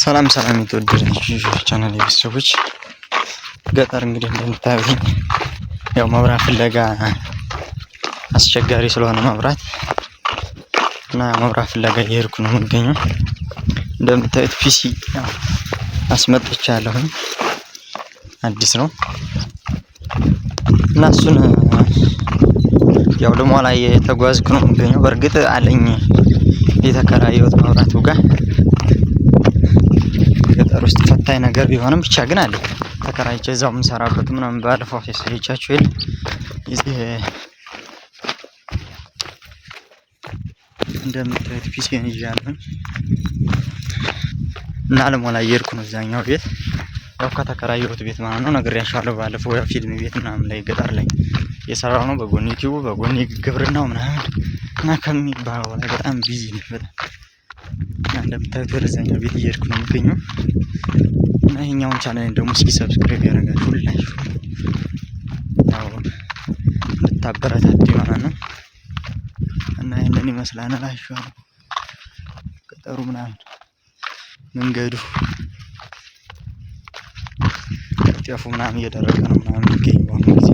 ሰላም የተወደዳችሁ ቻናል ቤተሰቦች፣ ገጠር እንግዲህ እንደምታዩት ያው መብራት ፍለጋ አስቸጋሪ ስለሆነ መብራት ፍለጋ እየሄድኩ ነው የምገኘው። እንደምታዩት ፒሲ አስመጥቻለሁ፣ አዲስ ነው እና እሱን ያው ደግሞ ላይ የተጓዝኩ ነው የምገኘው። በእርግጥ አለኝ የተከራየሁት መብራቱ ጋር ገጠር ውስጥ ፈታኝ ነገር ቢሆንም ብቻ ግን አለ ተከራይቼ እዛው የምሰራበት ምናምን ባለፈው ሲሰይቻችሁ ይል እዚህ እንደምታዩት ፒሲን ይዣለሁ እና ለሞላ እየሄድኩ ነው እዛኛው ቤት። ያው ከተከራየሁት ቤት ማለት ነው ነግሬያችኋለሁ ባለፈው። ያው ፊልም ቤት ምናምን ላይ ገጠር ላይ የሰራው ነው። በጎን ዩቲዩብ በጎን ግብርናው ምናምን እና ከሚባለው ላይ በጣም ቢዚ ነኝ በጣም። እንደምታዩት ወደዛኛው ቤት እየሄድኩ ነው የምገኘው እና ይሄኛውን ቻናሌን ደግሞ እስኪ ሰብስክራይብ ያደርጋችሁ ሁላችሁ ያው ልታበረታቱ ማለት ነው። እና ይሄንን ይመስላል እላችኋለሁ ገጠሩ ምናምን መንገዱ ጤፉ ምናምን እየደረቀ ነው ምናምን የሚገኘው ጊዜ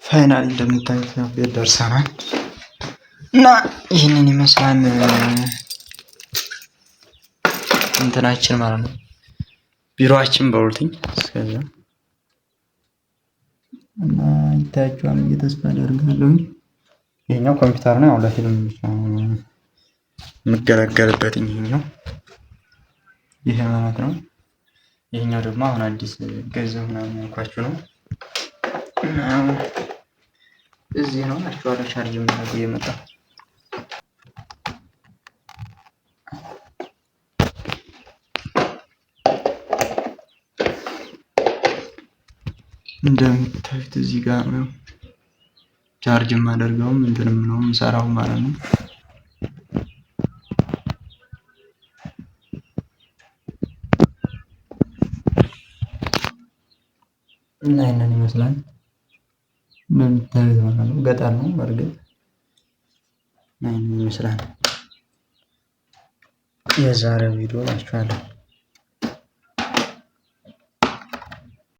ፋይናል እንደምታዩት ነው ቤት ደርሰናል እና ይህንን ይመስላል እንትናችን ማለት ነው ቢሮአችን በውልትኝ እስከዛ እና ይታያችኋል እየተስፋ አደርጋለሁ። ይሄኛው ኮምፒውተር ነው ያው ለፊልም የምገለገልበት ይሄኛው ይሄ ማለት ነው። ይሄኛው ደግሞ አሁን አዲስ ገዛው ምናምን ያልኳችሁ ነው እና እዚህ ነው አክቹዋሊ ቻርጅ የምናደርገው የመጣ እንደምታዩት እዚህ ጋር ነው ቻርጅ የማደርገውም እንትንም ነው የምሰራው ማለት ነው። እና ይሄንን ይመስላል እንደምታዩት ማለት ነው። ገጠር ነው በርግጥ እና ይሄንን ይመስላል የዛሬው ቪዲዮ ናችኋለሁ።